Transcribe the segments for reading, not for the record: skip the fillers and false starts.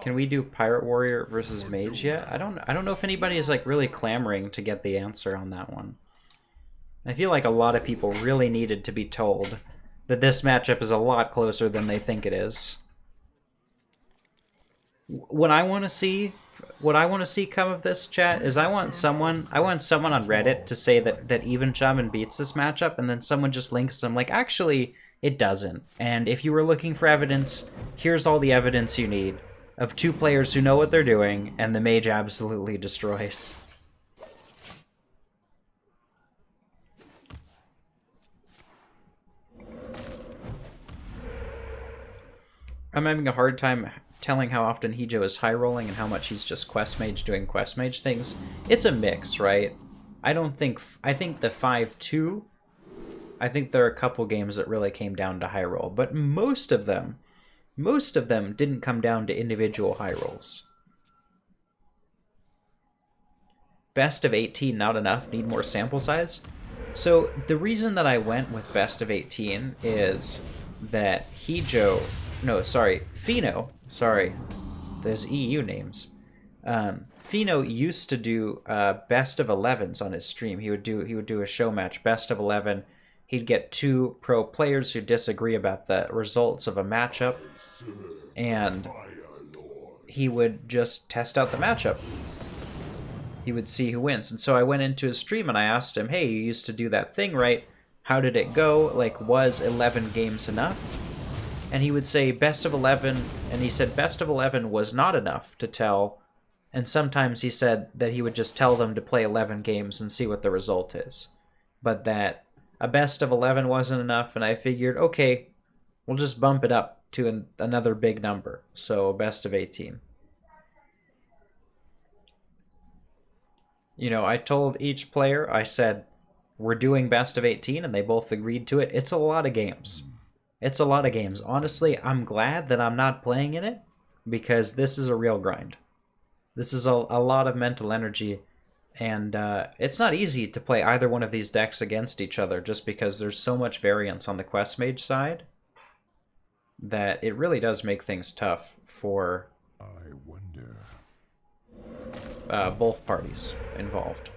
can we do Pirate Warrior versus Mage yet? I don't know if anybody is like really clamoring to get the answer on that one. I feel like a lot of people really needed to be told that this matchup is a lot closer than they think it is. What I want to see, what I want to see come of this chat is I want someone on Reddit to say that even Shaman beats this matchup, and then someone just links them like, actually, it doesn't. And if you were looking for evidence, here's all the evidence you need of two players who know what they're doing, and the Mage absolutely destroys. I'm having a hard time telling how often Hijo is high rolling and how much he's just quest mage doing quest mage things. It's a mix, right? I think the 5-2, I think there are a couple games that really came down to high roll, but most of them didn't come down to individual high rolls. Best of 18 not enough, need more sample size. So the reason that I went with best of 18 is that Fino, there's EU names. Fino used to do best of 11s on his stream. He would do a show match, best of 11. He'd get two pro players who disagree about the results of a matchup, and he would just test out the matchup. He would see who wins. And so I went into his stream and I asked him, hey, you used to do that thing, right? How did it go? Like, was 11 games enough? And he would say best of 11, and he said best of 11 was not enough to tell. And sometimes he said that he would just tell them to play 11 games and see what the result is. But that a best of 11 wasn't enough, and I figured, okay, we'll just bump it up to another big number. So best of 18. You know, I told each player, I said, we're doing best of 18, and they both agreed to it. It's a lot of games. It's a lot of games. Honestly, I'm glad that I'm not playing in it, because this is a real grind. This is a lot of mental energy, and it's not easy to play either one of these decks against each other, just because there's so much variance on the Quest Mage side that it really does make things tough for both parties involved.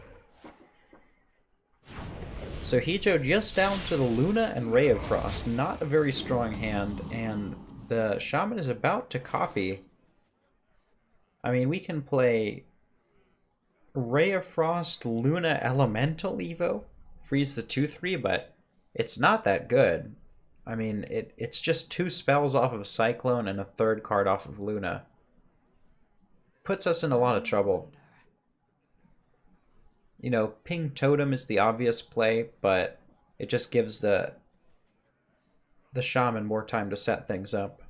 So Hijo just down to the Luna and Ray of Frost. Not a very strong hand, and the Shaman is about to copy. I mean, we can play Ray of Frost, Luna Elemental Evo, freeze the 2-3, but it's not that good. I mean, it's just two spells off of Cyclone and a third card off of Luna. Puts us in a lot of trouble. You know, Ping Totem is the obvious play, but it just gives the Shaman more time to set things up.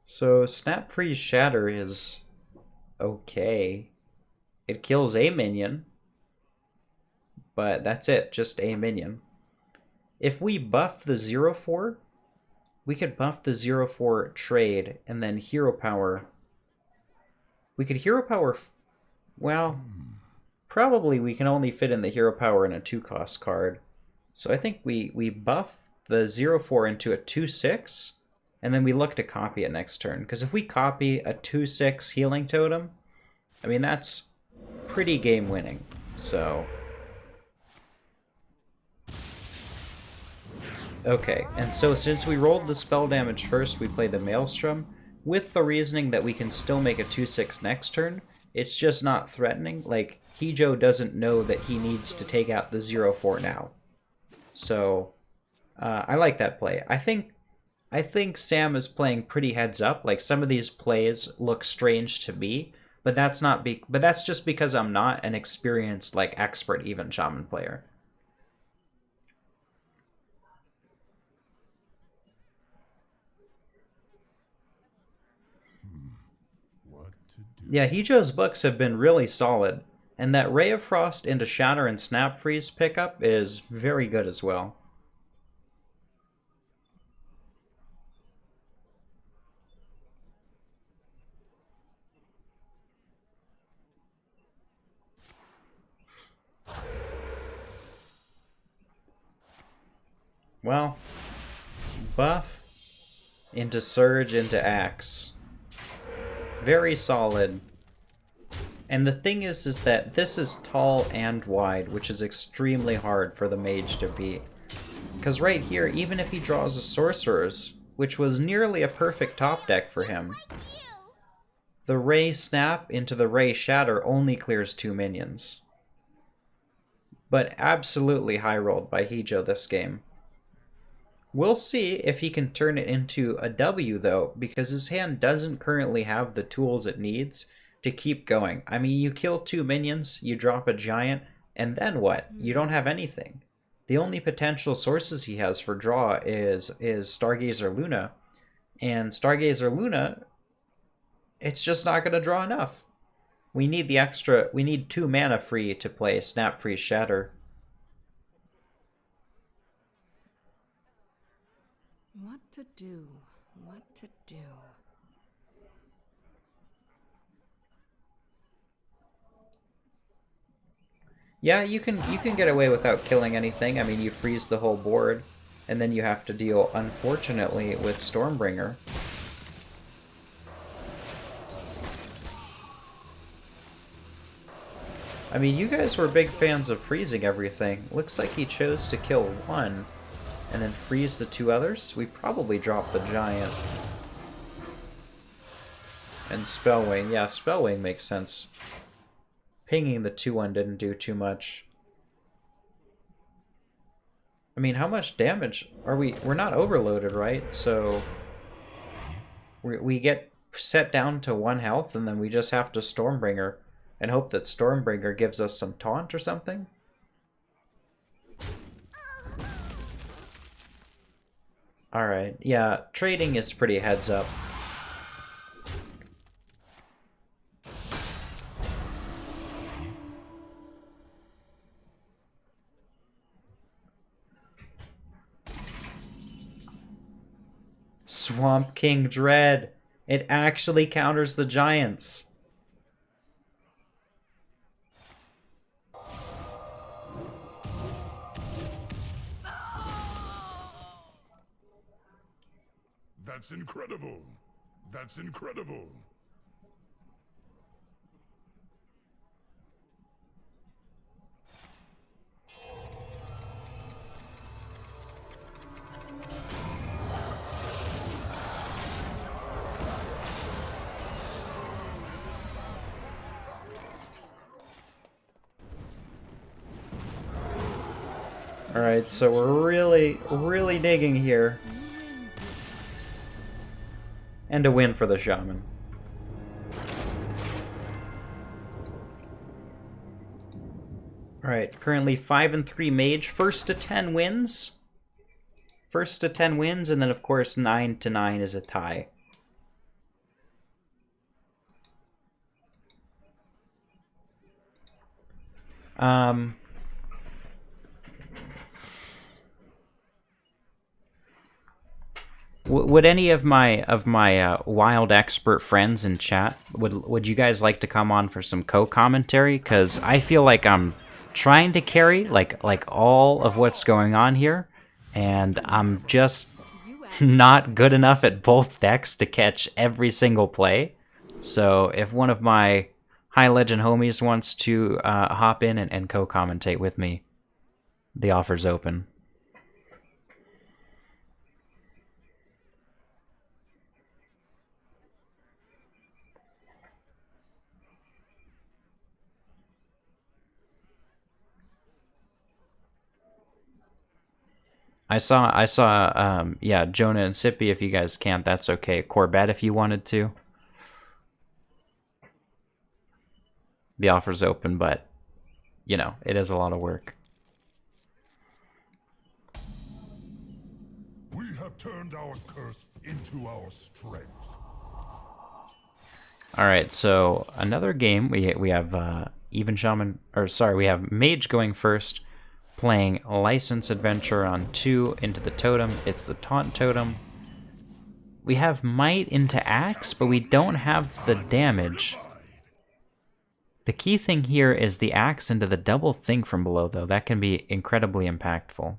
So Snap Freeze Shatter is okay. It kills a minion, but that's it, just a minion. If we buff the 0-4, we could buff the 0-4 trade and then hero power. We could hero power, well, probably we can only fit in the hero power in a 2-cost card. So I think we buff the 0-4 into a 2-6, and then we look to copy it next turn. Because if we copy a 2-6 healing totem, I mean, that's pretty game winning. So okay, and so since we rolled the spell damage first, we play the Maelstrom, with the reasoning that we can still make a 2-6 next turn. It's just not threatening. Like, Hijo doesn't know that he needs to take out the 0-4 now. So I like that play. I think Sam is playing pretty heads up. Like, some of these plays look strange to me, but that's just because I'm not an experienced, like, expert even Shaman player. Yeah, Hijo's books have been really solid, and that Ray of Frost into Shatter and Snap Freeze pickup is very good as well. Well, buff into Surge into Axe. Very solid. And the thing is that this is tall and wide, which is extremely hard for the Mage to beat. Because right here, even if he draws a Sorcerer's, which was nearly a perfect top deck for him, the Ray Snap into the Ray Shatter only clears 2 minions. But absolutely high rolled by Hijo this game. We'll see if he can turn it into a W, though, because his hand doesn't currently have the tools it needs to keep going. I mean, you kill 2 minions, you drop a giant, and then what? You don't have anything. The only potential sources he has for draw is Stargazer Luna. And Stargazer Luna, it's just not going to draw enough. We need the extra, we need 2 mana free to play Snap Freeze Shatter. What to do? What to do? Yeah, you can get away without killing anything. I mean, you freeze the whole board, and then you have to deal, unfortunately, with Stormbringer. I mean, you guys were big fans of freezing everything. Looks like he chose to kill 1. And then freeze the 2 others? We probably drop the giant. And Spellwing. Yeah, Spellwing makes sense. Pinging the 2-1 didn't do too much. I mean, how much damage are we? We're not overloaded, right? So we get set down to 1 health, and then we just have to Stormbringer and hope that Stormbringer gives us some taunt or something. Alright, yeah, trading is pretty heads up. Swamp King Dread. It actually counters the giants. That's incredible. That's incredible. Alright, so we're really digging here. And a win for the Shaman. Alright, currently 5-3 Mage. First to 10 wins. First to 10 wins, and then of course 9-9 is a tie. Would any of my wild expert friends in chat, would you guys like to come on for some co-commentary? Because I feel like I'm trying to carry like all of what's going on here, and I'm just not good enough at both decks to catch every single play. So if one of my high legend homies wants to hop in and co-commentate with me, the offer's open. I saw, yeah, Jonah and Sippy, if you guys can't, that's okay. Corbett, if you wanted to. The offer's open, but, you know, it is a lot of work. We have turned our curse into our strength. Alright, so another game. We have even Shaman, or sorry, we have Mage going first, playing License Adventure on 2 into the totem. It's the taunt totem. We have Might into Axe, but we don't have the damage. The key thing here is the Axe into the double thing from below, though. That can be incredibly impactful.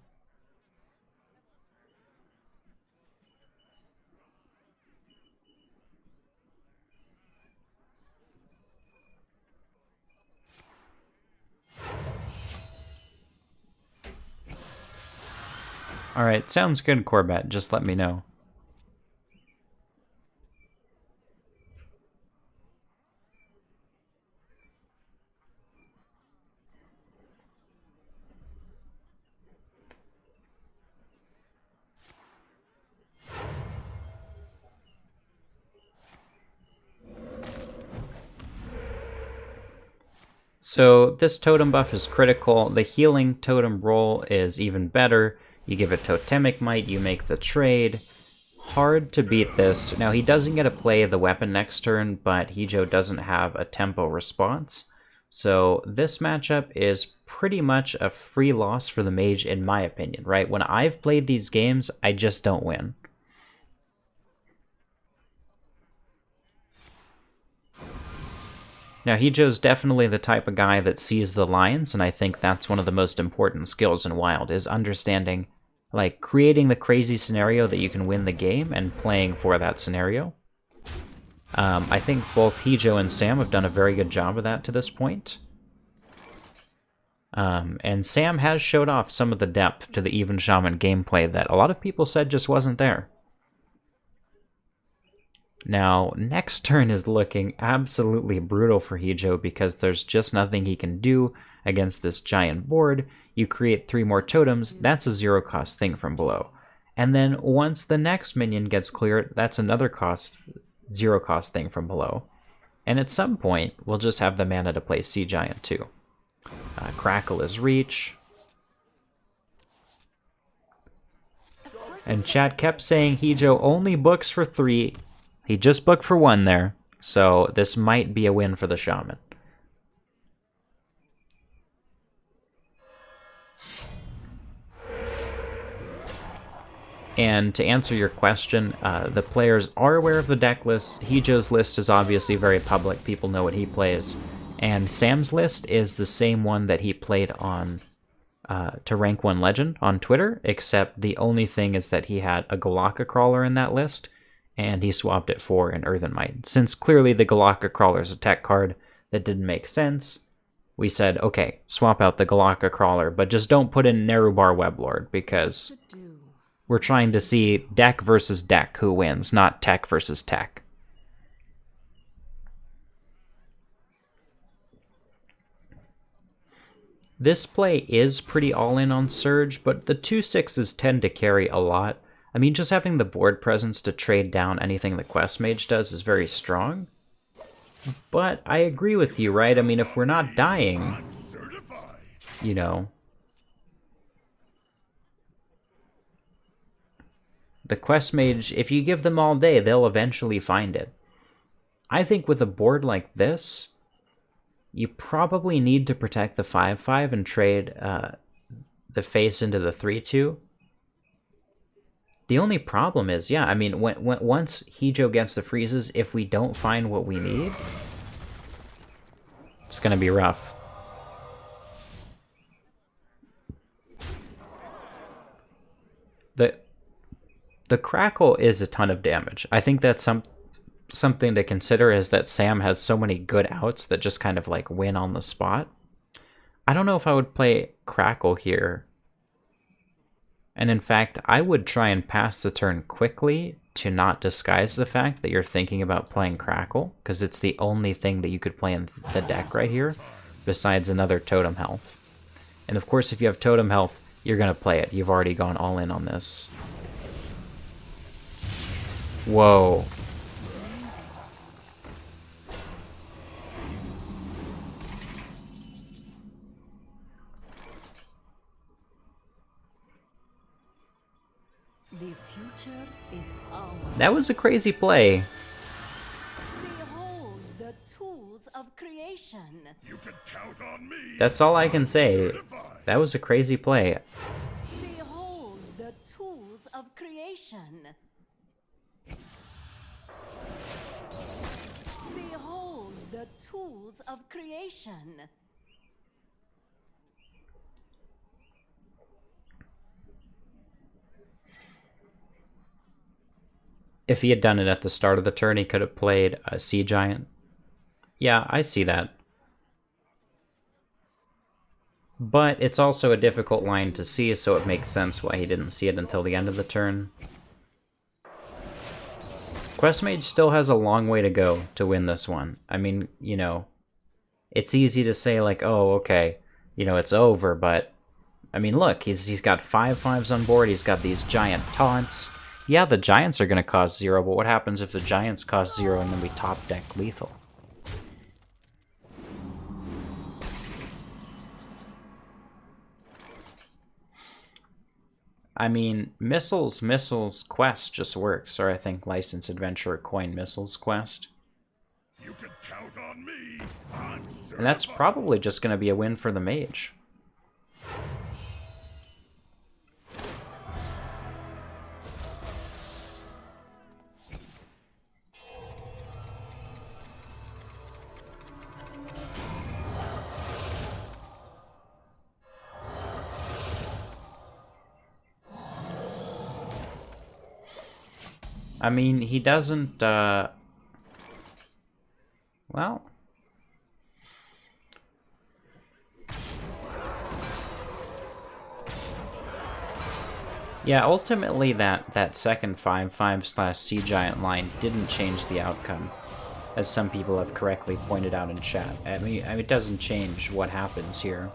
Alright, sounds good, Corbett. Just let me know. So this totem buff is critical. The healing totem roll is even better. You give it totemic might, you make the trade. Hard to beat this. Now he doesn't get to play the weapon next turn, but Hijo doesn't have a tempo response. So this matchup is pretty much a free loss for the mage in my opinion, right? When I've played these games, I just don't win. Now, Hijo's definitely the type of guy that sees the lines, and I think that's one of the most important skills in Wild, is understanding, like, creating the crazy scenario that you can win the game and playing for that scenario. I think both Hijo and Sam have done a very good job of that to this point. And Sam has showed off some of the depth to the Even Shaman gameplay that a lot of people said just wasn't there. Now, next turn is looking absolutely brutal for Hijo because there's just nothing he can do against this giant board. You create 3 more totems, that's a 0-cost thing from below. And then once the next minion gets cleared, that's another 0-cost thing from below. And at some point, we'll just have the mana to play Sea Giant too. Crackle is reach. And chat kept saying Hijo only books for 3. He just booked for 1 there, so this might be a win for the Shaman. And to answer your question, the players are aware of the deck list. Hijo's list is obviously very public. People know what he plays. And Sam's list is the same one that he played on to rank 1 legend on Twitter, except the only thing is that he had a Galaka Crawler in that list, and he swapped it for an Earthen Might. Since clearly the Galaka Crawler is a tech card that didn't make sense, we said, okay, swap out the Galaka Crawler, but just don't put in Nerubar Weblord, because we're trying to see deck versus deck who wins, not tech versus tech. This play is pretty all-in on Surge, but the 2/6s tend to carry a lot. I mean, just having the board presence to trade down anything the Quest Mage does is very strong. But I agree with you, right? I mean, if we're not dying, you know, the Quest Mage, if you give them all day, they'll eventually find it. I think with a board like this, you probably need to protect the 5/5 and trade the face into the 3/2. The only problem is, yeah, I mean, once Hijo gets the freezes, if we don't find what we need, it's going to be rough. The Crackle is a ton of damage. I think that's something to consider, is that Sam has so many good outs that just kind of like win on the spot. I don't know if I would play Crackle here. And in fact, I would try and pass the turn quickly to not disguise the fact that you're thinking about playing Crackle, because it's the only thing that you could play in the deck right here, besides another Totem Health. And of course, if you have Totem Health, you're going to play it. You've already gone all in on this. Whoa. The future is ours. That was a crazy play. Behold creation. You can count on me. That's all I can say. That was a crazy play. Behold the tools of creation. Behold the tools of creation. If he had done it at the start of the turn, he could have played a Sea Giant. Yeah, I see that. But it's also a difficult line to see, so it makes sense why he didn't see it until the end of the turn. Quest Mage still has a long way to go to win this one. I mean, you know, it's easy to say like, oh, okay, you know, it's over, but I mean, look, he's got 5/5s on board, he's got these giant taunts. Yeah, the giants are going to cost 0, but what happens if the giants cost 0 and then we top deck lethal? I mean, Missiles Quest just works, or I think License Adventurer Coin Missiles Quest. You can count on me. And that's probably just going to be a win for the Mage. I mean, he doesn't, well... Yeah, ultimately that second 5/5 / Sea Giant line didn't change the outcome, as some people have correctly pointed out in chat. I mean, it doesn't change what happens here.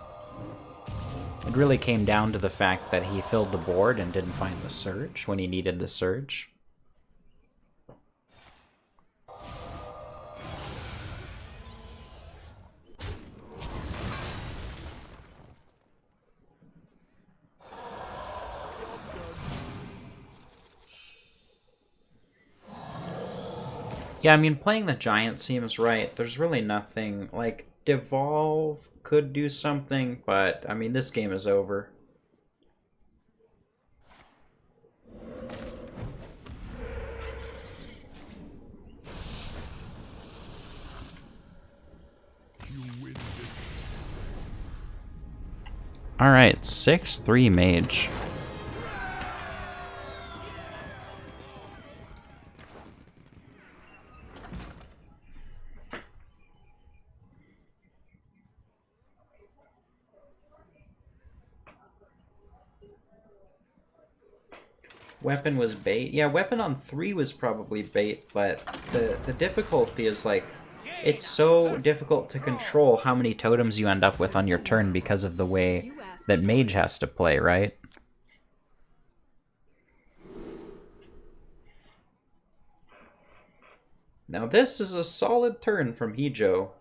It really came down to the fact that he filled the board and didn't find the Surge when he needed the Surge. Yeah, I mean, playing the Giant seems right. There's really nothing, like, Devolve could do something, but, I mean, this game is over. Alright, 6/3 Mage. Weapon was bait. Yeah, weapon on 3 was probably bait, but the difficulty is, like, it's so difficult to control how many totems you end up with on your turn because of the way that Mage has to play, right? Now this is a solid turn from Hijo.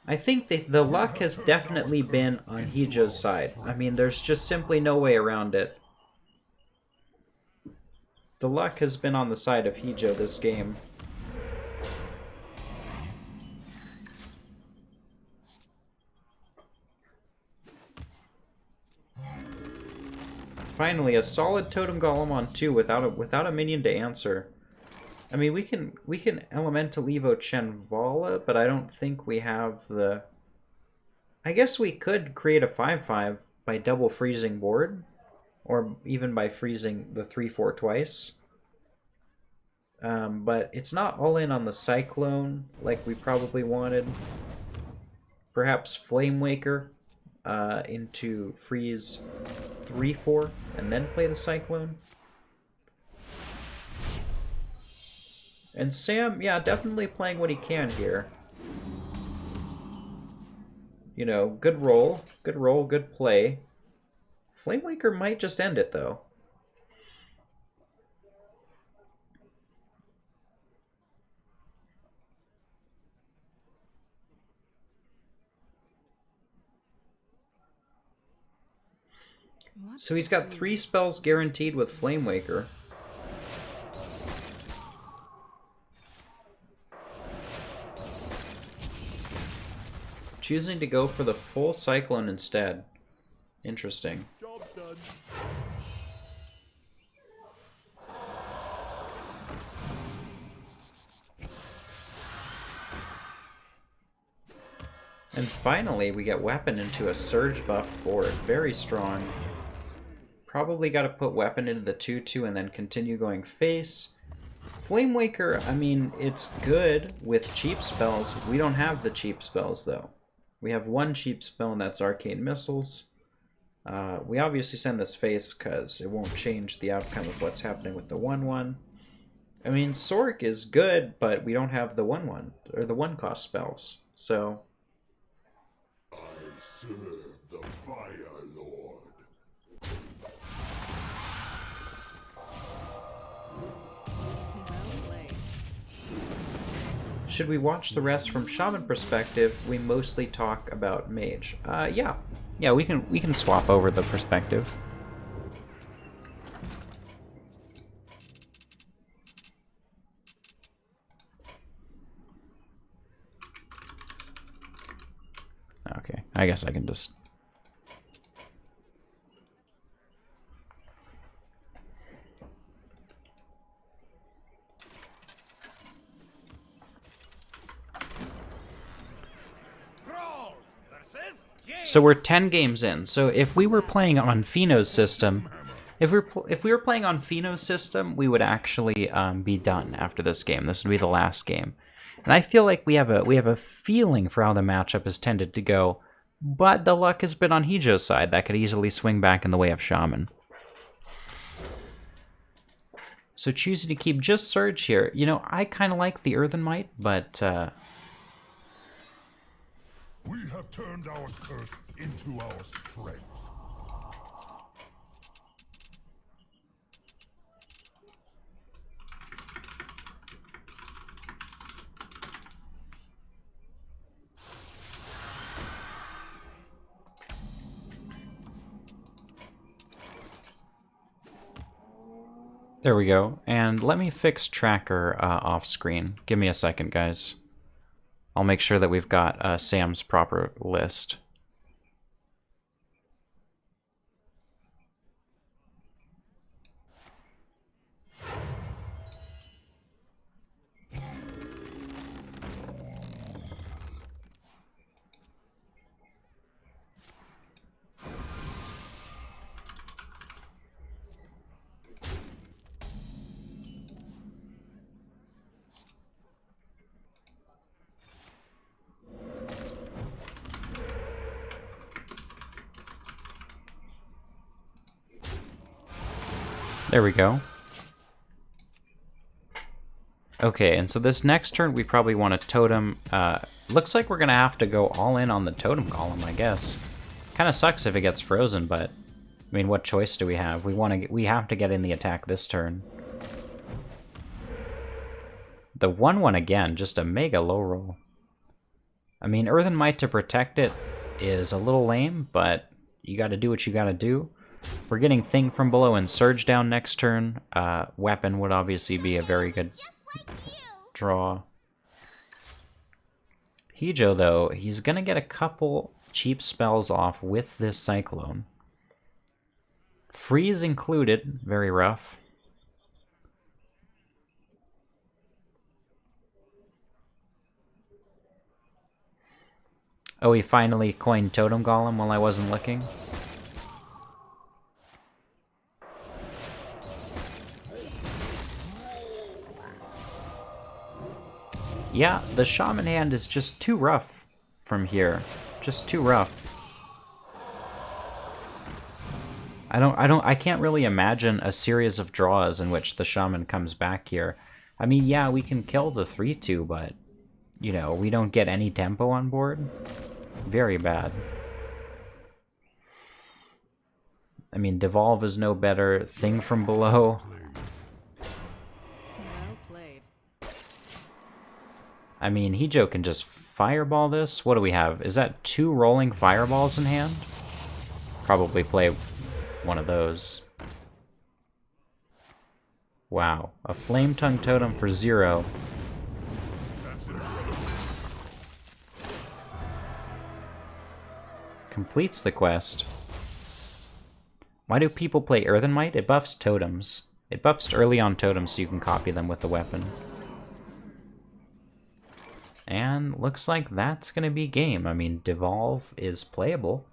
I think the luck has definitely been on Hijo's side. I mean, there's just simply no way around it. The luck has been on the side of Hijo this game. Finally, a solid Totem Golem on 2 without a minion to answer. I mean, we can Elemental Evo Chenvala, but I don't think we have the... I guess we could create a 5/5 by double freezing board, or even by freezing the 3/4 twice. But it's not all in on the Cyclone like we probably wanted. Perhaps Flame Waker into freeze 3/4 and then play the Cyclone. And Sam, yeah, definitely playing what he can here. You know, good roll, good play. Flamewaker might just end it, though. So he's got 3 spells guaranteed with Flamewaker. Choosing to go for the full Cyclone instead. Interesting. Job done. And finally, we get Weapon into a Surge buff board. Very strong. Probably got to put Weapon into the 2/2 and then continue going face. Flame Waker, I mean, it's good with cheap spells. We don't have the cheap spells, though. We have one cheap spell, and that's Arcane Missiles. We obviously send this face because it won't change the outcome of what's happening with the 1/1. I mean, Sork is good, but we don't have the 1/1, or the 1-cost spells, so... I serve the Fire Lord. Well played. Should we watch the rest from Shaman perspective? We mostly talk about Mage. Yeah. Yeah, we can swap over the perspective. Okay, I guess I can just... So we're 10 games in. So if we were playing on Fino's system, if we were playing on Fino's system, we would actually be done after this game. This would be the last game. And I feel like we have a feeling for how the matchup has tended to go, but the luck has been on Hijo's side. That could easily swing back in the way of Shaman. So choosing to keep just Surge here. You know, I kind of like the Earthen Might, but... We have turned our curse into our strength. There we go. And let me fix tracker off screen. Give me a second, guys. I'll make sure that we've got Sam's proper list. There we go. Okay, and so this next turn we probably want to totem. Looks like we're going to have to go all in on the totem column, I guess. Kind of sucks if it gets frozen, but I mean, what choice do we have? We have to get in the attack this turn. The 1/1 again, just a mega low roll. I mean, Earthen Might to protect it is a little lame, but you got to do what you got to do. We're getting Thing from below and Surge down next turn. Weapon would obviously be a very good draw. Hijo, though, he's going to get a couple cheap spells off with this Cyclone. Freeze included, very rough. Oh, he finally coined Totem Golem while I wasn't looking. Yeah, the Shaman hand is just too rough from here. Just too rough. I can't really imagine a series of draws in which the Shaman comes back here. I mean, yeah, we can kill the 3/2, but, you know, we don't get any tempo on board. Very bad. I mean, Devolve is no better. Thing from below. Well played. I mean, Hijo can just fireball this. What do we have? Is that 2 rolling fireballs in hand? Probably play one of those. Wow. A Flame Tongue Totem for 0. That's incredible. completes the quest. Why do people play Earthen Might? It buffs totems. It buffs early on totems so you can copy them with the weapon. And looks like that's going to be game. I mean, Devolve is playable,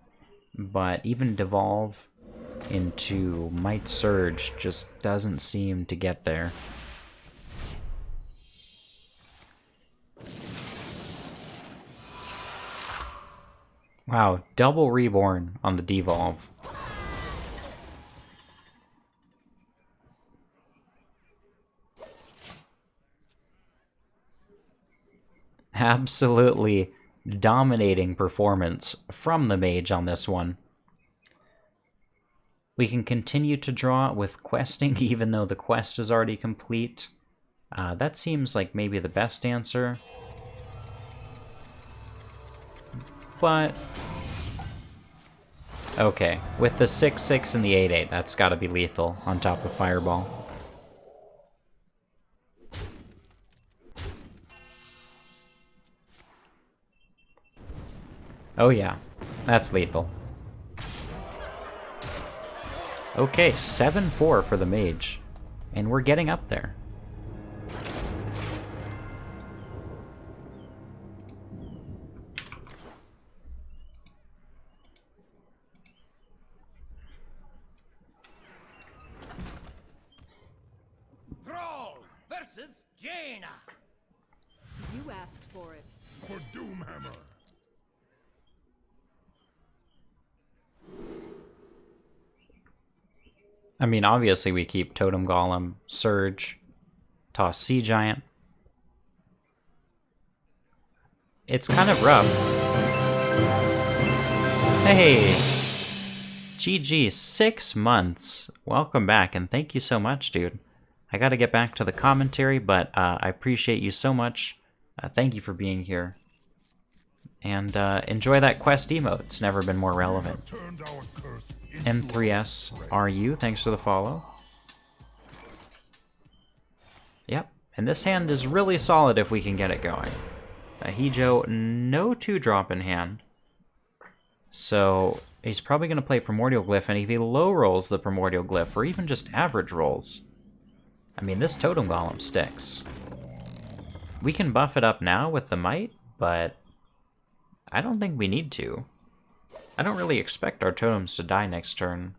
but even Devolve into Might Surge just doesn't seem to get there. Wow, double Reborn on the Devolve. Absolutely dominating performance from the Mage on this one. We can continue to draw with questing even though the quest is already complete. That seems like maybe the best answer. But okay, with the 6/6 and the 8/8, that's gotta be lethal on top of Fireball. Oh yeah, that's lethal. Okay, 7-4 for the Mage. And we're getting up there. Thrall versus Jaina. You asked for it. For Doomhammer. I mean, obviously we keep Totem Golem, Surge, toss Sea Giant. It's kind of rough. Hey! GG, 6 months. Welcome back, and thank you so much, dude. I gotta get back to the commentary, but I appreciate you so much. Thank you for being here. And enjoy that quest emote. It's never been more relevant. Turned our curse into M3S RU, thanks for the follow. Yep, and this hand is really solid if we can get it going. Hijo, no 2-drop in hand. So he's probably going to play Primordial Glyph, and if he low rolls the Primordial Glyph, or even just average rolls, I mean, this Totem Golem sticks. We can buff it up now with the Might, but I don't think we need to. I don't really expect our totems to die next turn.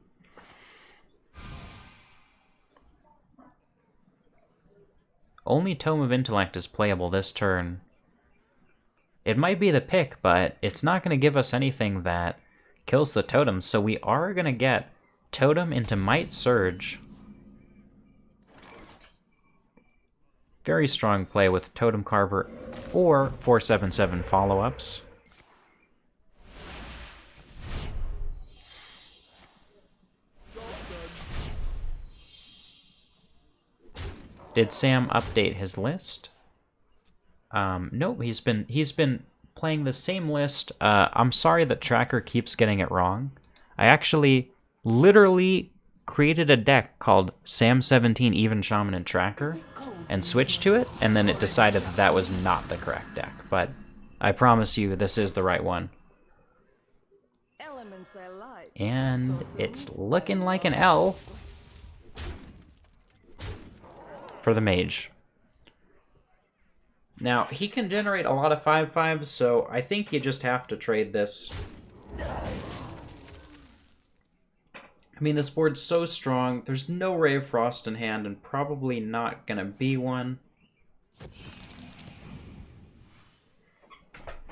Only Tome of Intellect is playable this turn. It might be the pick, but it's not going to give us anything that kills the totems, so we are going to get Totem into Might Surge. Very strong play with Totem Carver or 4/7/7 follow-ups. Did Sam update his list? Nope, he's been playing the same list. I'm sorry that Tracker keeps getting it wrong. I actually literally created a deck called Sam 17 Even Shaman and Tracker and switched to it, and then it decided that that was not the correct deck. But I promise you, this is the right one. Elements I like. And it's looking like an L for the Mage. Now, he can generate a lot of 5/5s, so I think you just have to trade this. I mean, this board's so strong. There's no Ray of Frost in hand, and probably not gonna be one.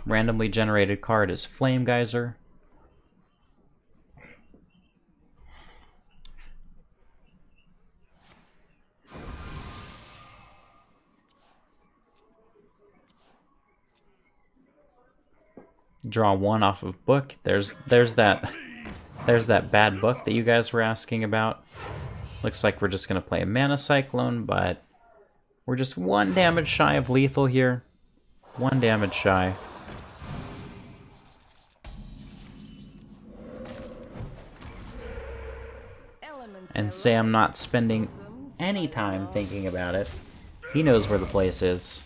Randomly generated card is Flame Geyser. Draw 1 off of book. There's that bad book that you guys were asking about. Looks like we're just gonna play a Mana Cyclone, but we're just 1 damage shy of lethal here. 1 damage shy. And Sam not spending any time thinking about it. He knows where the place is.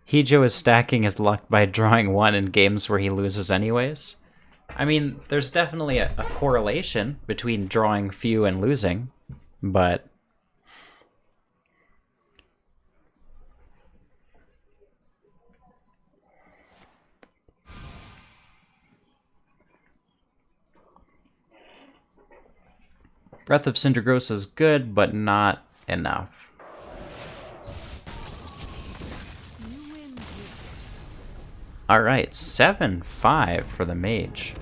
Hijo is stacking his luck by drawing 1 in games where he loses anyways. I mean, there's definitely a correlation between drawing few and losing, but... Breath of Cindergross is good, but not enough. Alright, 7-5 for the Mage.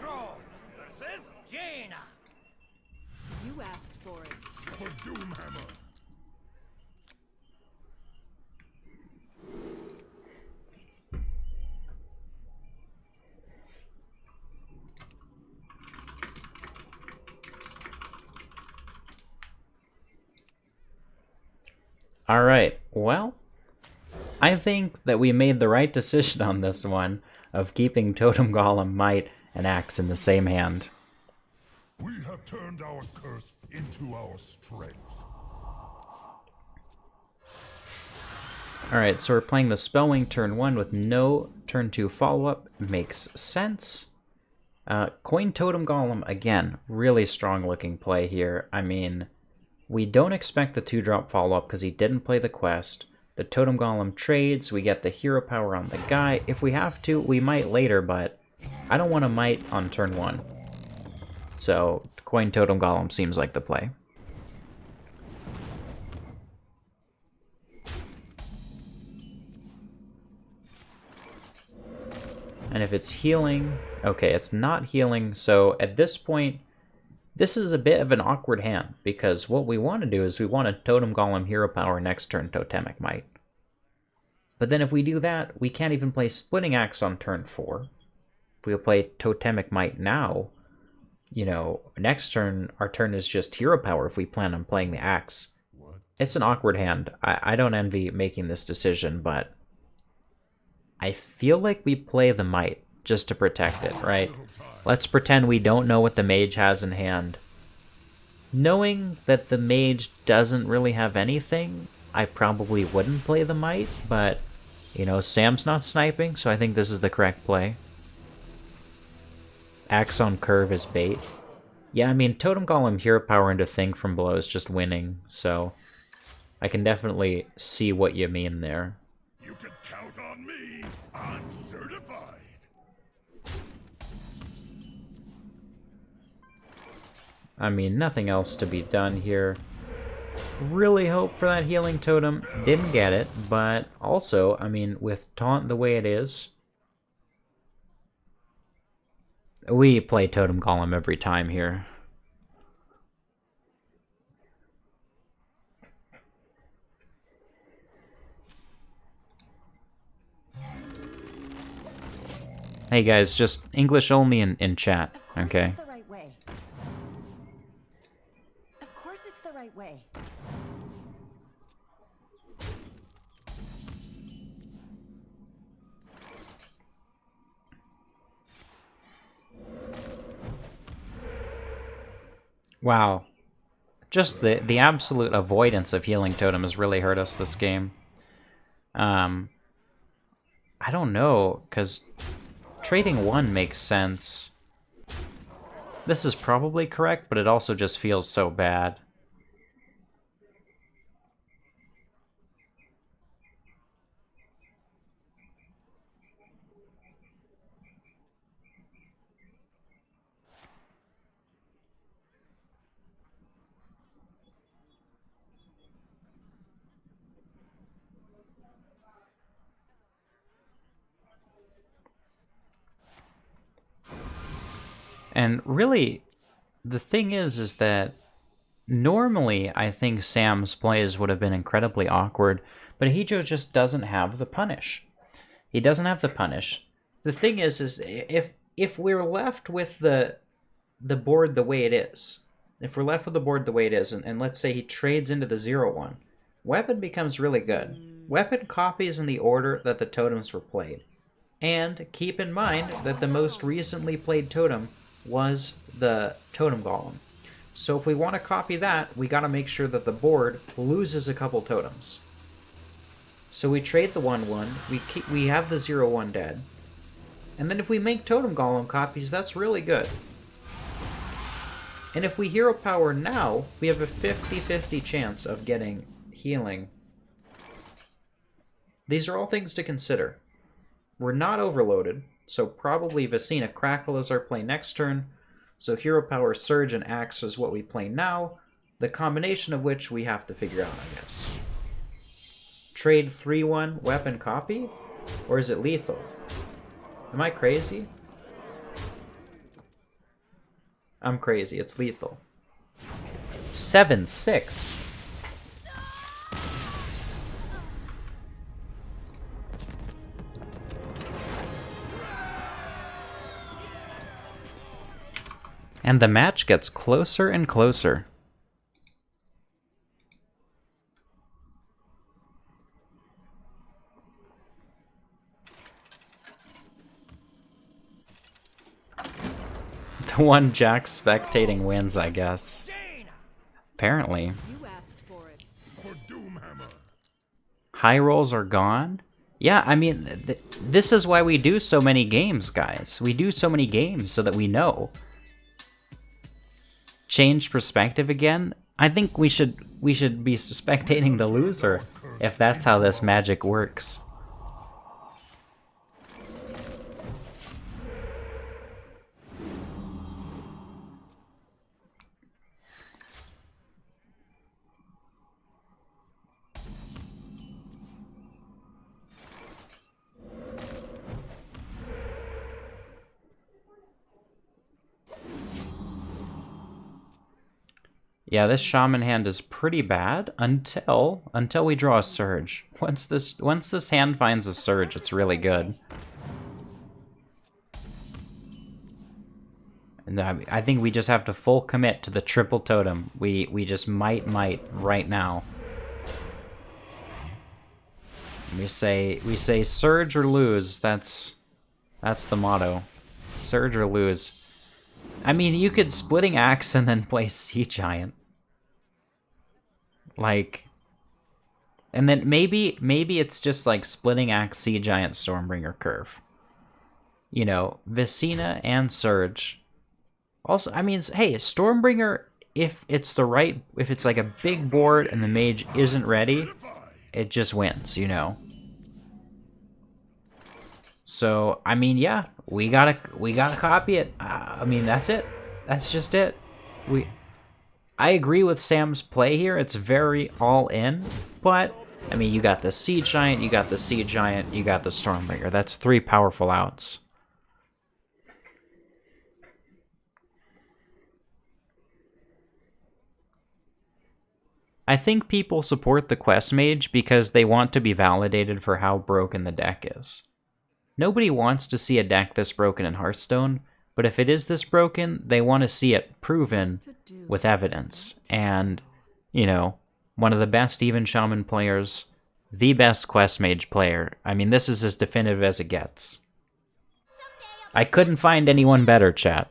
Thrall versus Jaina. You asked for it. For Doomhammer. Alright, well, I think that we made the right decision on this one of keeping Totem Golem, Might, and Axe in the same hand. We have turned our curse into our strength. Alright, so we're playing the Spellwing turn 1 with no turn 2 follow-up. Makes sense. Coin Totem Golem, again, really strong looking play here. I mean, we don't expect the 2-drop follow-up because he didn't play the quest. The Totem Golem trades, we get the hero power on the guy. If we have to, we might later, but I don't want to might on turn 1. So, Coin Totem Golem seems like the play. And if it's healing... Okay, it's not healing, so at this point, this is a bit of an awkward hand, because what we want to do is we want a Totem Golem hero power next turn Totemic Might. But then if we do that, we can't even play Splitting Axe on turn 4. If we'll play Totemic Might now, you know, next turn, our turn is just hero power if we plan on playing the Axe. It's an awkward hand. I don't envy making this decision, but I feel like we play the Might just to protect it, right? Let's pretend we don't know what the Mage has in hand. Knowing that the Mage doesn't really have anything, I probably wouldn't play the Might, but, you know, Sam's not sniping, so I think this is the correct play. Axe on curve is bait. Yeah, I mean, Totem Golem hero power into Think from below is just winning, so I can definitely see what you mean there. You can count on me. I'm certified. I mean, nothing else to be done here. Really hope for that healing totem. Didn't get it, but also, I mean, with Taunt the way it is, we play Totem Golem every time here. Hey guys, just English only in chat, okay? It's the right way. Of course it's the right way. Wow. Just the absolute avoidance of healing totem has really hurt us this game. I don't know, because trading 1 makes sense. This is probably correct, but it also just feels so bad. And really, the thing is that Normally, I think Sam's plays would have been incredibly awkward, but Hijo just doesn't have the punish. He doesn't have the punish. The thing is if we're left with the board the way it is, if we're left with the board the way it is, and let's say he trades into the 0-1, Weapon becomes really good. Weapon copies in the order that the totems were played. And keep in mind that the most recently played totem was the Totem Golem. So if we want to copy that, we got to make sure that the board loses a couple totems. So we trade the 1-1, we have the 0-1 dead. And then if we make Totem Golem copies, that's really good. And if we hero power now, we have a 50-50 chance of getting healing. These are all things to consider. We're not overloaded, so probably Vicina Crackle is our play next turn. So hero power Surge and Axe is what we play now, the combination of which we have to figure out, I guess. Trade 3-1 weapon copy? Or is it lethal? Am I crazy? I'm crazy, it's lethal. 7-6. And the match gets closer and closer. The one Jack spectating wins, I guess. Apparently. You asked for it. For Doomhammer. High rolls are gone? Yeah, I mean, this is why we do so many games, guys. We do so many games so that we know. Change perspective again? I think we should be spectating the loser if that's how this magic works. Yeah, this Shaman hand is pretty bad until we draw a Surge. Once this hand finds a Surge, it's really good. And I think we just have to full commit to the triple totem. We just might right now. We say Surge or lose. That's the motto. Surge or lose. I mean, you could Splitting Axe and then play Sea Giant. Like, and then maybe it's just like Splitting Axe, Sea Giant, Stormbringer curve. You know, Vicina and Surge. Also, I mean, hey, Stormbringer, if it's like a big board and the mage isn't ready, it just wins, you know. So, I mean, yeah, we gotta copy it. I mean, that's it. That's just it. I agree with Sam's play here. It's very all in, but I mean, you got the Sea Giant, you got the Sea Giant, you got the Stormbringer. That's 3 powerful outs. I think people support the Quest Mage because they want to be validated for how broken the deck is. Nobody wants to see a deck this broken in Hearthstone, but if it is this broken, they want to see it proven with evidence. And, you know, one of the best even Shaman players, the best Quest Mage player. I mean, this is as definitive as it gets. I couldn't find anyone better, chat.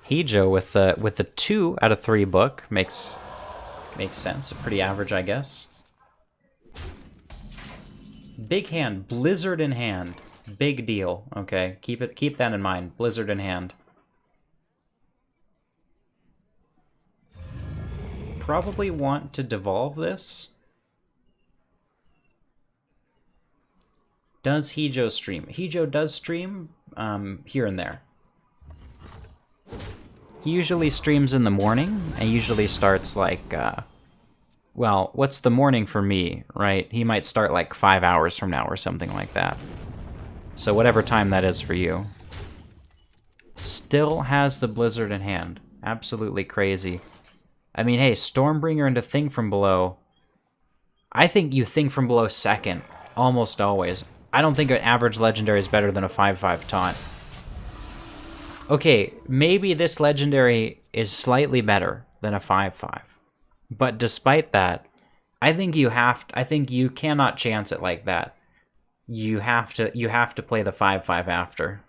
Hijo with the 2 out of 3 book makes sense. Pretty average, I guess. Big hand, Blizzard in hand, big deal. Okay, keep that in mind. Blizzard in hand. Probably want to devolve this. Does Hijo stream? Hijo does stream here and there. He usually streams in the morning, and usually starts like well, what's the morning for me, right? He might start like 5 hours from now or something like that. So whatever time that is for you. Still has the Blizzard in hand. Absolutely crazy. I mean, hey, Stormbringer into Thing from Below. I think you Thing from Below second, almost always. I don't think an average legendary is better than a 5/5 taunt. Okay, maybe this legendary is slightly better than a 5/5. But despite that, I think you cannot chance it like that. You have to play the 5/5 after.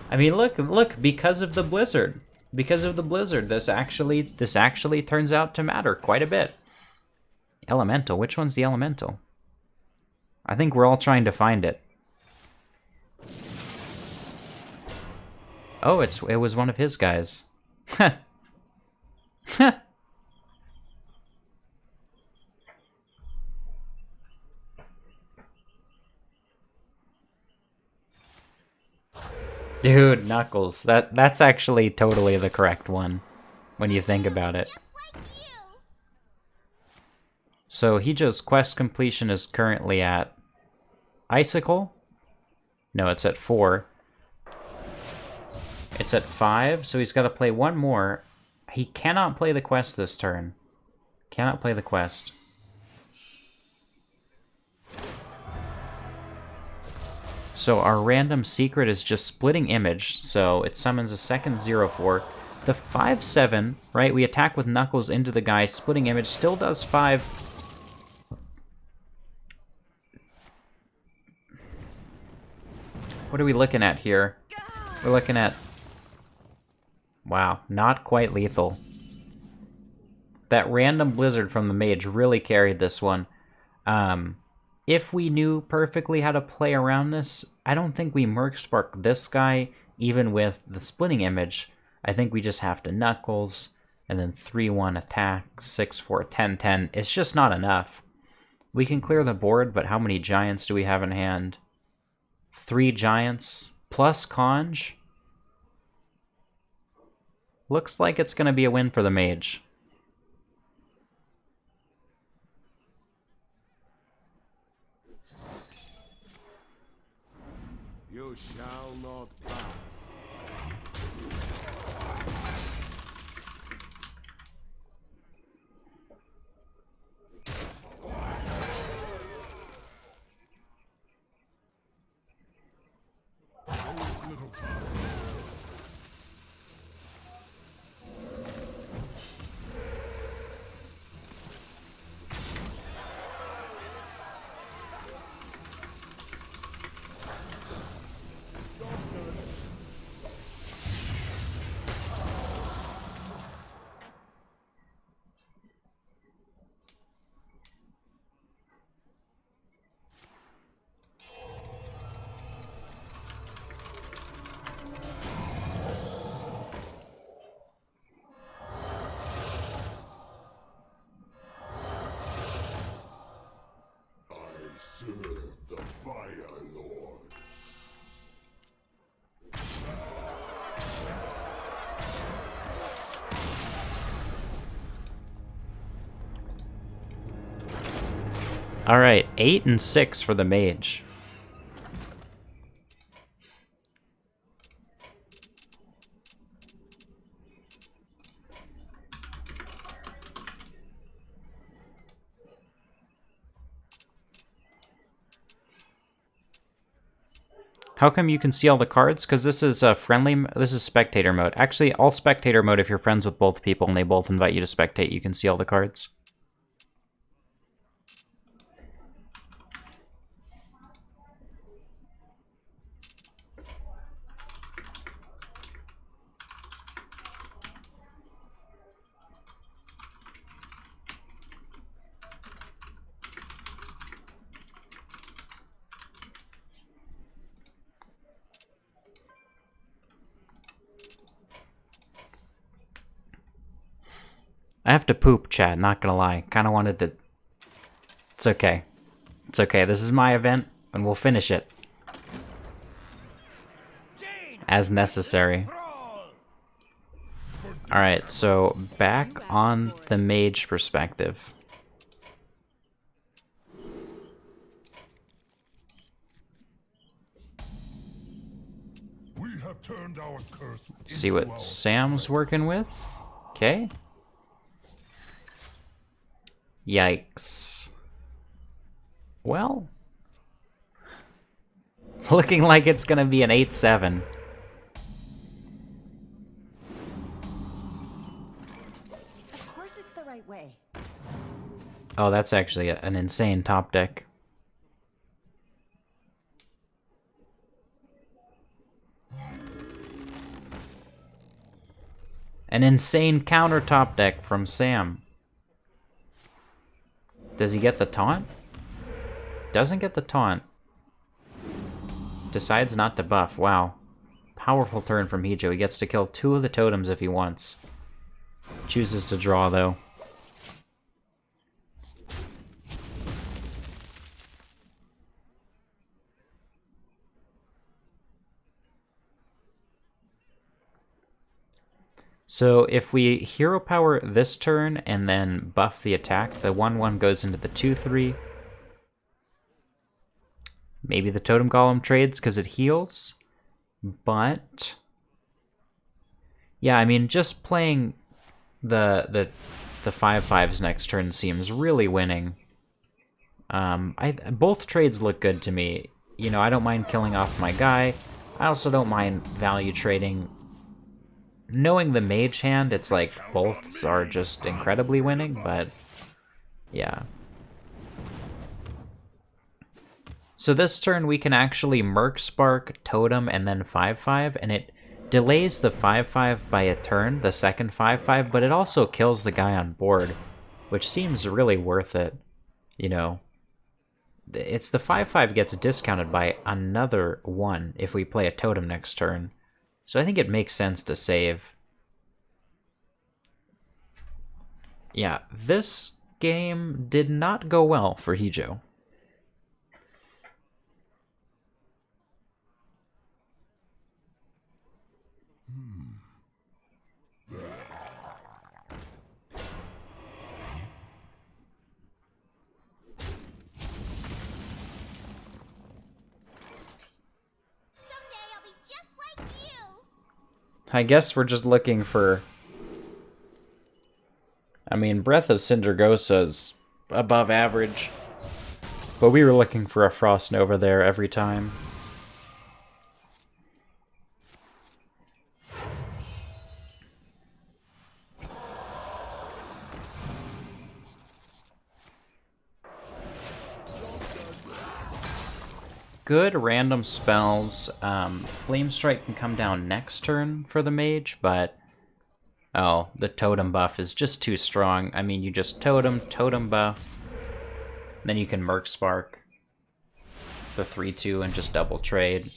I mean, look, because of the Blizzard. Because of the Blizzard, this actually turns out to matter quite a bit. Elemental, which one's the elemental? I think we're all trying to find it. Oh, it was one of his guys. Dude, Knuckles. That's actually totally the correct one when you think about it. So Hijo's quest completion is currently at Icicle? No, it's at 4. It's at 5, so he's got to play one more. He cannot play the quest this turn. Cannot play the quest. So our random secret is just splitting image, so it summons a second 0/4. The 5/7, right, we attack with Knuckles into the guy, splitting image still does 5. What are we looking at here? We're looking at... Wow, not quite lethal. That random Blizzard from the Mage really carried this one. If we knew perfectly how to play around this, I don't think we Merc Spark this guy, even with the splitting image. I think we just have to Knuckles, and then 3/1 attack, 6/4, 10/10. It's just not enough. We can clear the board, but how many Giants do we have in hand? 3 Giants, plus Conj. Looks like it's going to be a win for the Mage. You shall not pass. Those little serve the Fire Lord. All right, 8 and 6 for the Mage. How come you can see all the cards? Because this is this is spectator mode. Actually, all spectator mode, if you're friends with both people and they both invite you to spectate, you can see all the cards. I have to poop, Chad, not gonna lie. Kinda wanted to... It's okay. It's okay, this is my event, and we'll finish it. As necessary. Brawl! For Alright, so back on the mage perspective. We have turned our curse See into what our Sam's strength. working with. Okay. Yikes. Well, looking like it's gonna be an 8-7. Of course it's the right way. Oh, that's actually an insane top deck. An insane counter top deck from Sam. Does he get the taunt? Doesn't get the taunt. Decides not to buff. Wow. Powerful turn from Hijo. He gets to kill 2 of the totems if he wants. Chooses to draw, though. So if we hero power this turn and then buff the attack, the 1/1 goes into the 2/3. Maybe the totem golem trades because it heals. But yeah, I mean, just playing the 5/5s next turn seems really winning. Both trades look good to me. You know, I don't mind killing off my guy. I also don't mind value trading. Knowing the mage hand, it's like both are just incredibly winning, but yeah. So this turn we can actually Merc Spark, Totem, and then 5/5, and it delays the 5/5 by a turn, the second 5/5, but it also kills the guy on board, which seems really worth it. You know, it's the 5/5 gets discounted by another 1 if we play a Totem next turn. So I think it makes sense to save. Yeah, this game did not go well for Hijo. I guess we're just looking for... I mean, Breath of Sindragosa's above average. But we were looking for a Frost Nova there every time. Good random spells. Flame Strike can come down next turn for the mage, but... Oh, the totem buff is just too strong. I mean, you just totem buff. Then you can Merc Spark the 3/2 and just double trade.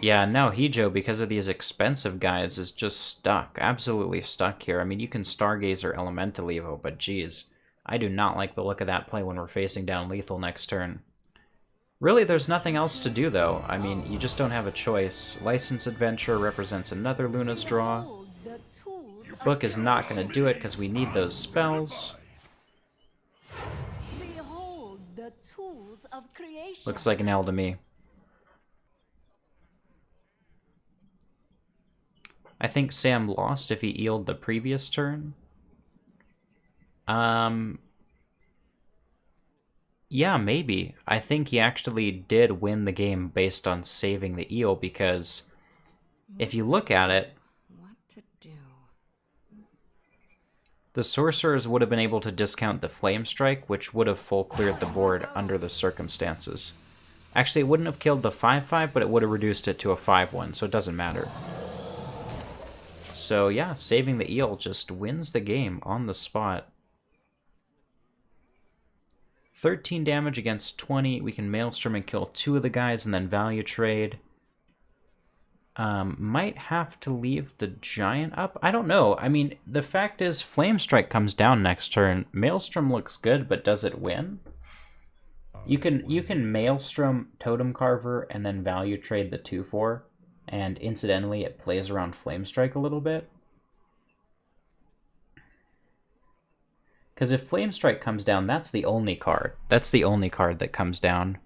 Yeah, no, Hijo, because of these expensive guys, is just stuck. Absolutely stuck here. I mean, you can Stargazer Elemental Evo, but geez, I do not like the look of that play when we're facing down lethal next turn. Really, there's nothing else to do, though. I mean, you just don't have a choice. License Adventure represents another Luna's draw. Behold the tools of Book is not going to do it because we need those spells. Behold the tools of creation. Looks like an L to me. I think Sam lost if he eeled the previous turn. Yeah, maybe. I think he actually did win the game based on saving the eel, because if you look at it, What to do? the sorcerers would have been able to discount the flame strike, which would have full cleared the board under the circumstances. Actually, it wouldn't have killed the 5/5, but it would have reduced it to a 5/1, so it doesn't matter. So yeah, saving the eel just wins the game on the spot. 13 damage against 20. We can Maelstrom and kill 2 of the guys and then value trade. Might have to leave the giant up. I don't know. I mean, the fact is Flame Strike comes down next turn. Maelstrom looks good, but does it win? You can Maelstrom Totem Carver and then value trade the 2/4, and incidentally it plays around Flame Strike a little bit. Because if Flame Strike comes down, that's the only card. That's the only card that comes down.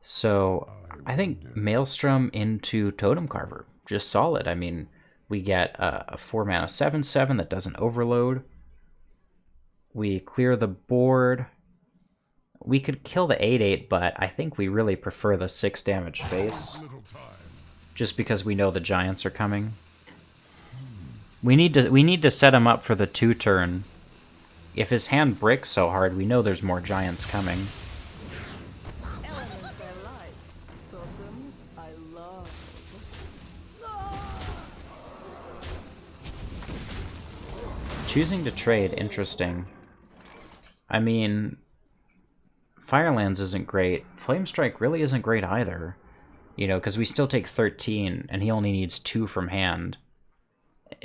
So I think Maelstrom into Totem Carver, just solid. I mean, we get a 4-mana 7/7 that doesn't overload. We clear the board. We could kill the 8/8, but I think we really prefer the 6 damage face. Just because we know the giants are coming. We need to set him up for the 2-turn. If his hand bricks so hard, we know there's more giants coming. Elements I like. Totems I love. Choosing to trade, interesting. I mean, Firelands isn't great. Flamestrike really isn't great either. You know, because we still take 13, and he only needs 2 from hand.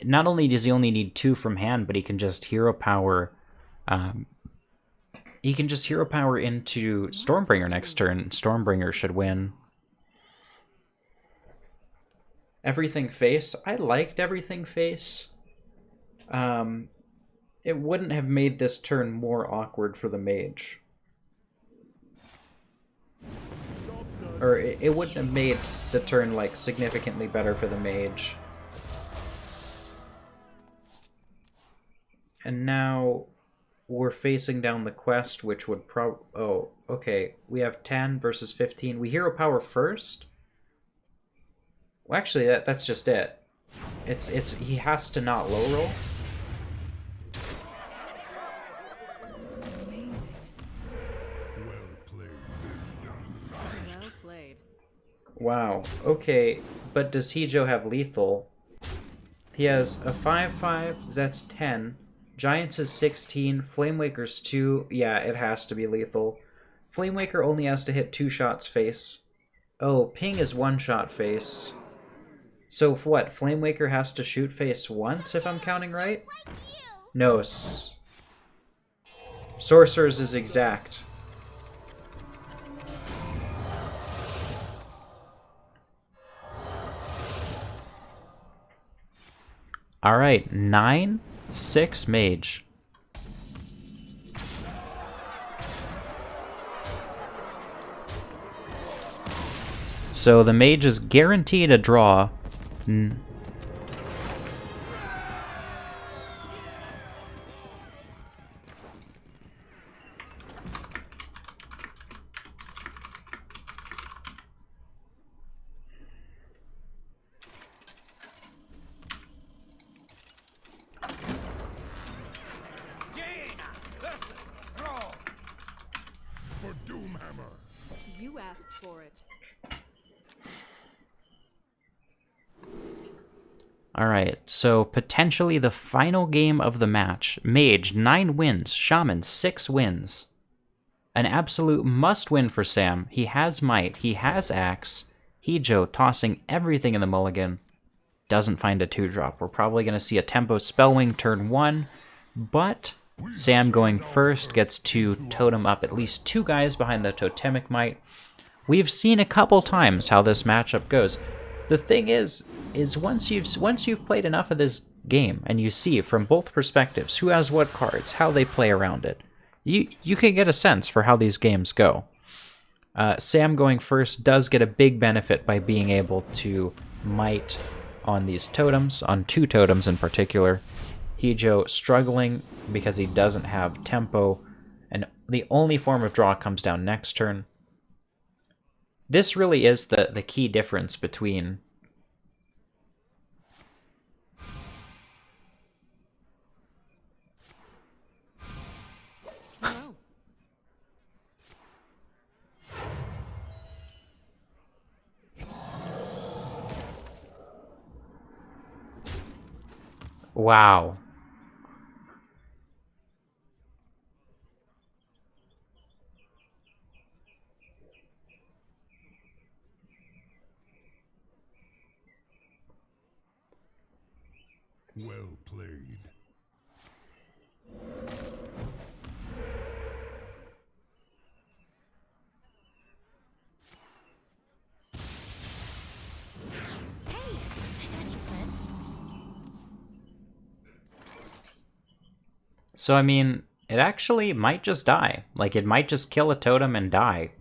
Not only does he only need 2 from hand, but he can just hero power. He can just hero power into Stormbringer next turn. Stormbringer should win. Everything face. I liked everything face. It wouldn't have made this turn more awkward for the mage. Or it wouldn't have made the turn like significantly better for the mage. And now we're facing down the quest, which would oh, okay. We have 10 versus 15. We hero power first? Well, actually, that's just it. It's he has to not low roll. Amazing. Well played. Well played. Wow. Okay, but does Hijo have lethal? He has a 5/5. That's 10. Giants is 16. Flamewaker's 2. Yeah, it has to be lethal. Flamewaker only has to hit 2 shots face. Oh, ping is 1 shot face. So what? Flamewaker has to shoot face once, if I'm counting right? No. Sorcerer's is exact. Alright, 9/6 Mage. So the Mage is guaranteed a draw. Jaina versus Rome. For Doomhammer. You asked for it. Alright, so potentially the final game of the match. Mage, 9 wins. Shaman, 6 wins. An absolute must-win for Sam. He has Might. He has Axe. Hijo tossing everything in the mulligan. Doesn't find a 2-drop. We're probably going to see a Tempo Spellwing turn 1. But Sam going first gets to totem up at least 2 guys behind the Totemic Might. We've seen a couple times how this matchup goes. The thing is once you've played enough of this game and you see from both perspectives who has what cards, how they play around it, you can get a sense for how these games go. Sam going first does get a big benefit by being able to Might on these totems, on 2 totems in particular. Hijo struggling because he doesn't have tempo, and the only form of draw comes down next turn. This really is the key difference between No. wow. Well played. Hey, I got you, friend. So, I mean, it actually might just die. Like, it might just kill a totem and die.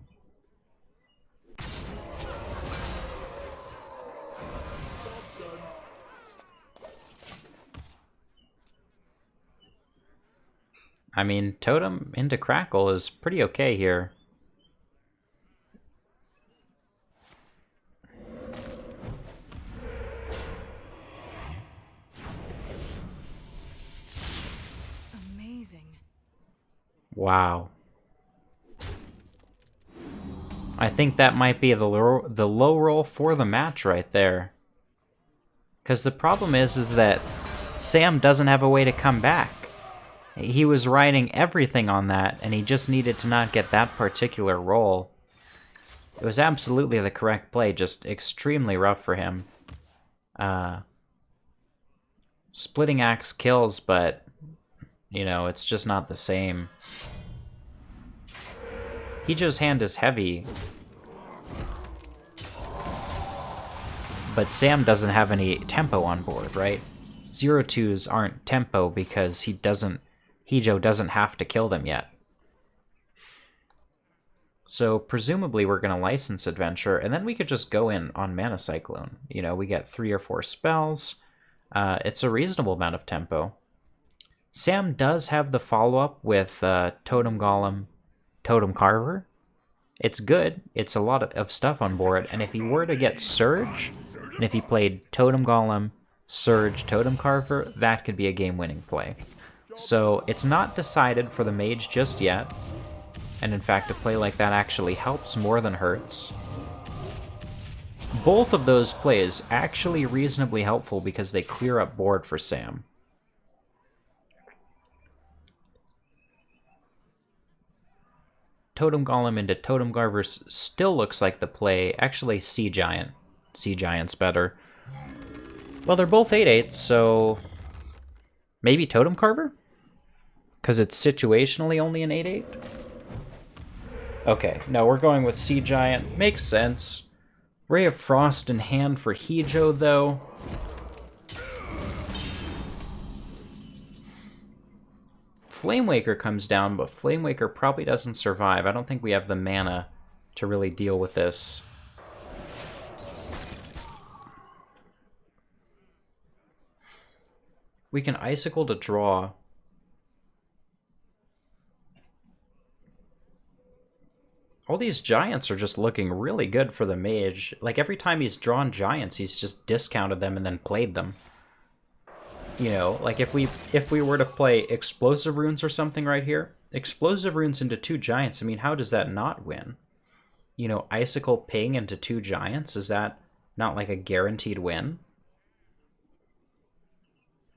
I mean, totem into Crackle is pretty okay here. Amazing. Wow. I think that might be the low roll for the match right there. Because the problem is that Sam doesn't have a way to come back. He was riding everything on that, and he just needed to not get that particular roll. It was absolutely the correct play, just extremely rough for him. Splitting axe kills, but, you know, it's just not the same. Hijo's hand is heavy, but Sam doesn't have any tempo on board, right? 0-2s aren't tempo because Hijo doesn't have to kill them yet. So presumably we're going to license Adventure, and then we could just go in on Mana Cyclone. You know, we get 3 or 4 spells. It's a reasonable amount of tempo. Sam does have the follow-up with Totem Golem, Totem Carver. It's good. It's a lot of stuff on board, and if he were to get Surge, and if he played Totem Golem, Surge, Totem Carver, that could be a game-winning play. So it's not decided for the Mage just yet, and in fact a play like that actually helps more than hurts. Both of those plays actually reasonably helpful because they clear up board for Sam. Totem Golem into Totem Carver still looks like the play. Actually, Sea Giant. Sea Giant's better. Well, they're both 8/8, so maybe Totem Carver? Because it's situationally only an 8/8? Okay, no, we're going with Sea Giant. Makes sense. Ray of Frost in hand for Hijo, though. Flamewaker comes down, but Flamewaker probably doesn't survive. I don't think we have the mana to really deal with this. We can Icicle to draw. All these giants are just looking really good for the Mage. Like, every time he's drawn giants, he's just discounted them and then played them. You know, like if we were to play Explosive Runes or something right here, Explosive Runes into 2 giants, I mean, how does that not win? You know, Icicle Ping into 2 giants, is that not like a guaranteed win?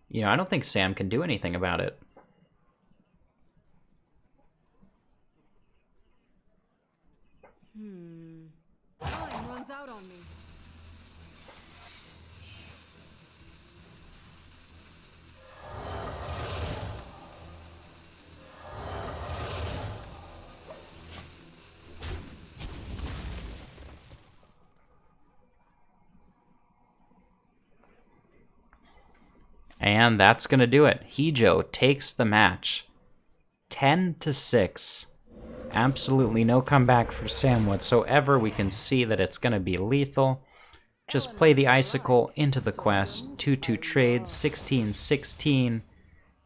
You know, I don't think Sam can do anything about it. Time runs out on me. And that's going to do it. Hijo takes the match. 10-6. Absolutely no comeback for Sam whatsoever. We can see that it's going to be lethal. Just play the Icicle into the quest. 2-2 trades, 16-16.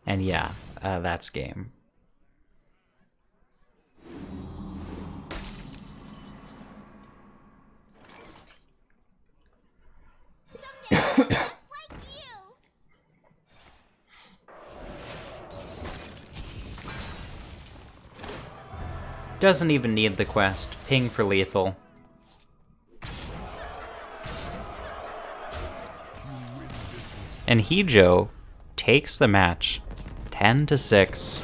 And yeah, that's game. Doesn't even need the quest. Ping for lethal. And Hijo takes the match 10-6.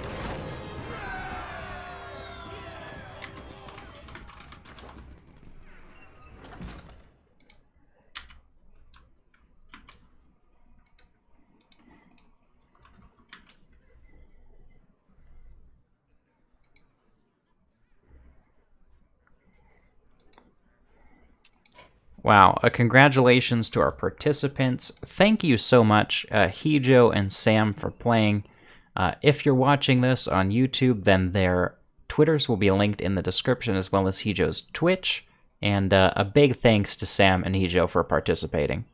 Wow, congratulations to our participants. Thank you so much, Hijo and Sam, for playing. If you're watching this on YouTube, then their Twitters will be linked in the description, as well as Hijo's Twitch. And a big thanks to Sam and Hijo for participating.